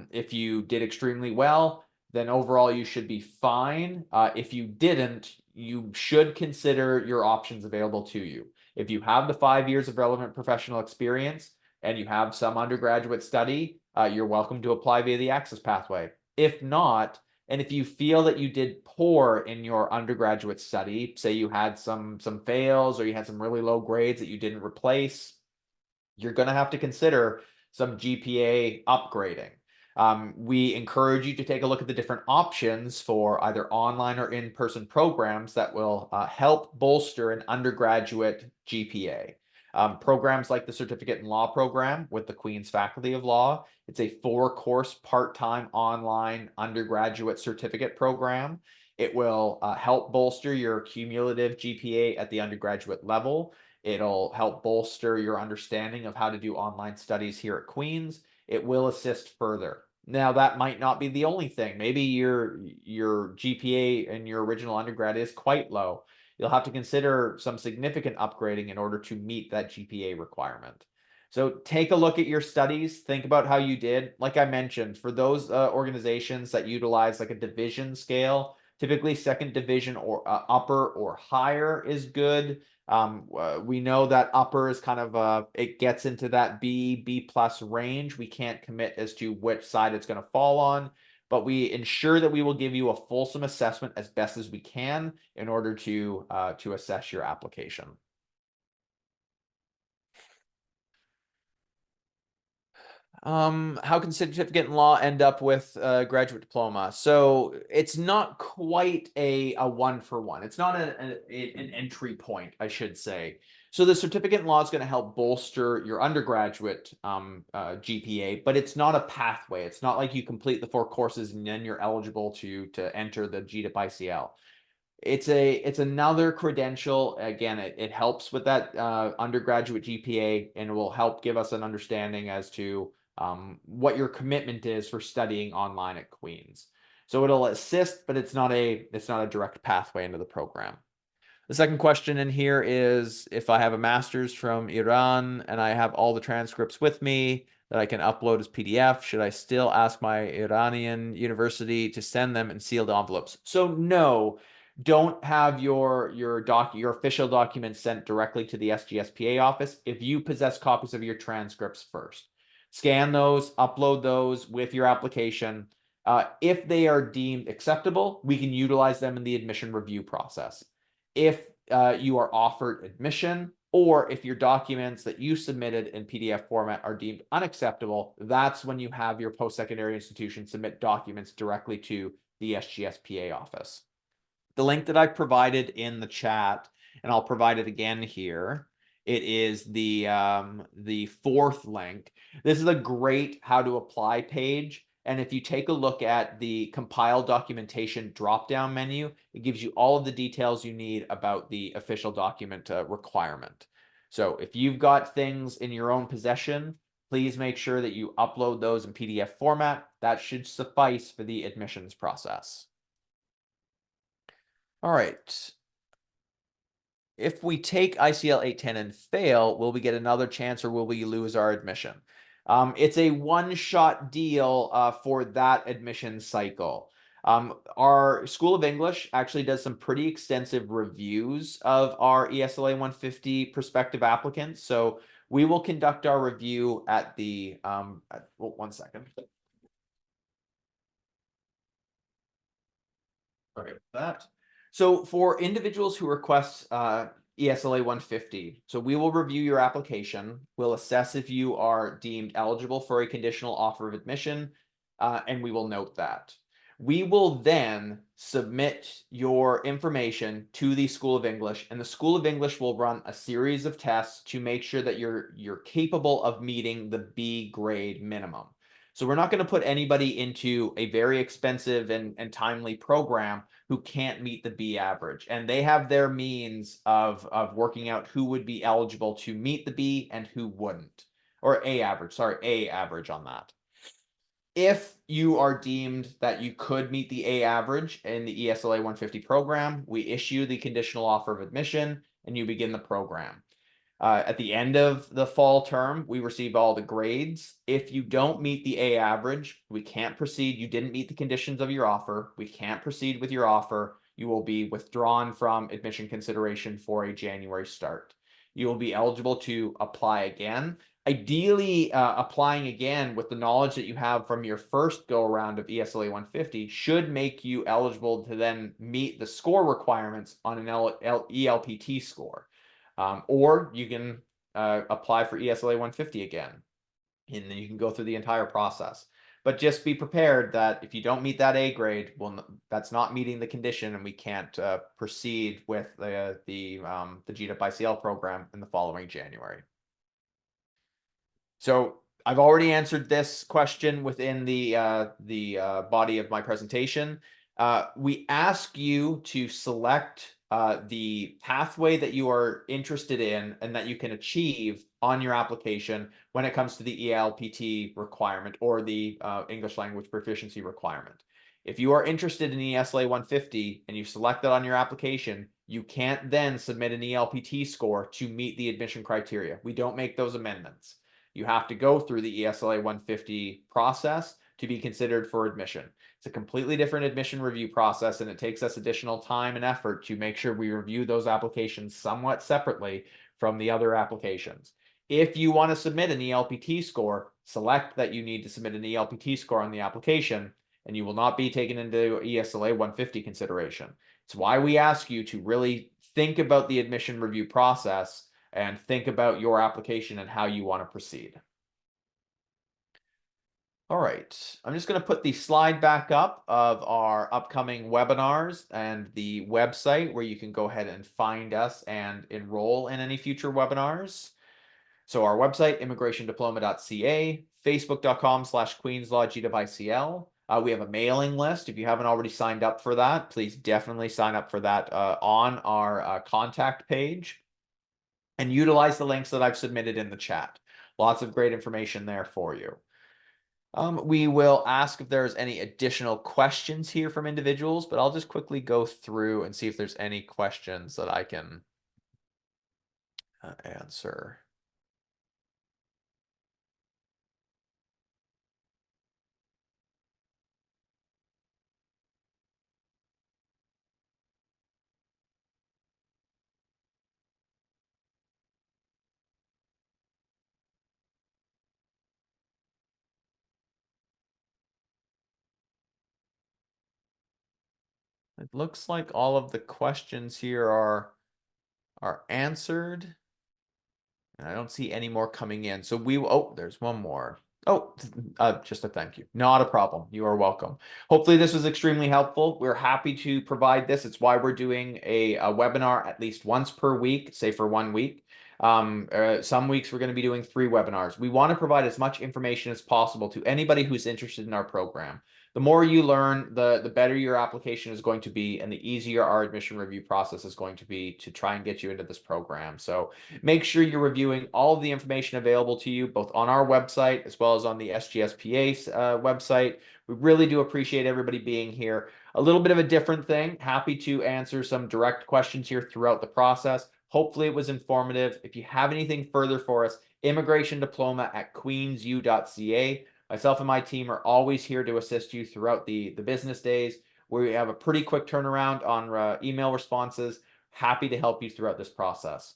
If you did extremely well, then overall you should be fine. If you didn't, you should consider your options available to you. If you have the 5 years of relevant professional experience and you have some undergraduate study, you're welcome to apply via the Access pathway. If not, and if you feel that you did poor in your undergraduate study, say you had some fails or you had some really low grades that you didn't replace, you're going to have to consider some GPA upgrading. We encourage you to take a look at the different options for either online or in-person programs that will help bolster an undergraduate GPA. Programs like the Certificate in Law program with the Queen's Faculty of Law. It's a 4-course part-time online undergraduate certificate program. It will help bolster your cumulative GPA at the undergraduate level. It'll help bolster your understanding of how to do online studies here at Queen's. It will assist further. Now, that might not be the only thing. Maybe your GPA in your original undergrad is quite low. You'll have to consider some significant upgrading in order to meet that GPA requirement. So take a look at your studies, think about how you did. Like I mentioned, for those organizations that utilize like a division scale, typically second division or upper or higher is good. We know that upper is kind of it gets into that B plus range. We can't commit as to which side it's going to fall on, but we ensure that we will give you a fulsome assessment as best as we can in order to assess your application. How can certificate in law end up with a graduate diploma? So it's not quite a one-for-one. It's not an entry point, I should say. So the certificate in law is going to help bolster your undergraduate GPA, but it's not a pathway. It's not like you complete the 4 courses and then you're eligible to enter the GDipICL. It's another credential. Again, it helps with that undergraduate GPA, and it will help give us an understanding as to what your commitment is for studying online at Queen's. So it'll assist, but it's not a direct pathway into the program. The second question in here is, if I have a master's from Iran and I have all the transcripts with me that I can upload as PDF, should I still ask my Iranian university to send them in sealed envelopes? So no, don't have your official documents sent directly to the SGSPA office if you possess copies of your transcripts first. Scan those, upload those with your application. If they are deemed acceptable, we can utilize them in the admission review process. If you are offered admission, or if your documents that you submitted in PDF format are deemed unacceptable, that's when you have your post-secondary institution submit documents directly to the SGSPA office. The link that I provided in the chat, and I'll provide it again here, it is the 4th link. This is a great how to apply page. And if you take a look at the compile documentation drop-down menu, it gives you all of the details you need about the official document requirement. So if you've got things in your own possession, please make sure that you upload those in PDF format. That should suffice for the admissions process. All right. If we take ICL 810 and fail, will we get another chance or will we lose our admission? It's a one-shot deal for that admission cycle. Our School of English actually does some pretty extensive reviews of our ESLA 150 prospective applicants. So we will conduct our review at the, one second. Sorry about that. So for individuals who request ESLA 150, so we will review your application. We'll assess if you are deemed eligible for a conditional offer of admission, and we will note that. We will then submit your information to the School of English, and the School of English will run a series of tests to make sure that you're capable of meeting the B grade minimum. So we're not going to put anybody into a very expensive and timely program who can't meet the B average. And they have their means of working out who would be eligible to meet the B and who wouldn't. Or A average, sorry, A average on that. If you are deemed that you could meet the A average in the ESLA 150 program, we issue the conditional offer of admission and you begin the program. At the end of the fall term, we receive all the grades. If you don't meet the A average, we can't proceed. You didn't meet the conditions of your offer. We can't proceed with your offer. You will be withdrawn from admission consideration for a January start. You will be eligible to apply again. Ideally, applying again with the knowledge that you have from your first go around of ESLA 150 should make you eligible to then meet the score requirements on an ELPT score. Or you can apply for ESLA 150 again, and then you can go through the entire process. But just be prepared that if you don't meet that A grade, well, that's not meeting the condition, and we can't proceed with the GDipICL program in the following January. So I've already answered this question within the body of my presentation. We ask you to select the pathway that you are interested in and that you can achieve on your application when it comes to the ELPT requirement or the English language proficiency requirement. If you are interested in ESLA 150 and you select that on your application, you can't then submit an ELPT score to meet the admission criteria. We don't make those amendments. You have to go through the ESLA 150 process to be considered for admission. It's a completely different admission review process, and it takes us additional time and effort to make sure we review those applications somewhat separately from the other applications. If you want to submit an ELPT score, select that you need to submit an ELPT score on the application, and you will not be taken into ESLA 150 consideration. It's why we ask you to really think about the admission review process and think about your application and how you want to proceed. All right, I'm just going to put the slide back up of our upcoming webinars and the website where you can go ahead and find us and enroll in any future webinars. So our website, immigrationdiploma.ca, facebook.com/QueensLaw GDipICL. We have a mailing list. If you haven't already signed up for that, please definitely sign up for that on our contact page. And utilize the links that I've submitted in the chat. Lots of great information there for you. We will ask if there's any additional questions here from individuals, but I'll just quickly go through and see if there's any questions that I can answer. It looks like all of the questions here are answered. And I don't see any more coming in. So oh, there's one more. Oh, just a thank you. Not a problem. You are welcome. Hopefully this was extremely helpful. We're happy to provide this. It's why we're doing a webinar at least once per week, say for 1 week. Some weeks we're going to be doing 3 webinars. We want to provide as much information as possible to anybody who's interested in our program. The more you learn, the better your application is going to be, and the easier our admission review process is going to be to try and get you into this program. So make sure you're reviewing all of the information available to you, both on our website as well as on the SGSPA's website. We really do appreciate everybody being here. A little bit of a different thing. Happy to answer some direct questions here throughout the process. Hopefully it was informative. If you have anything further for us, immigrationdiploma@queensu.ca. Myself and my team are always here to assist you throughout the business days. We have a pretty quick turnaround on email responses. Happy to help you throughout this process.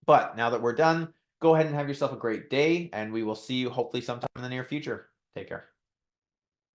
But now that we're done, go ahead and have yourself a great day, and we will see you hopefully sometime in the near future. Take care.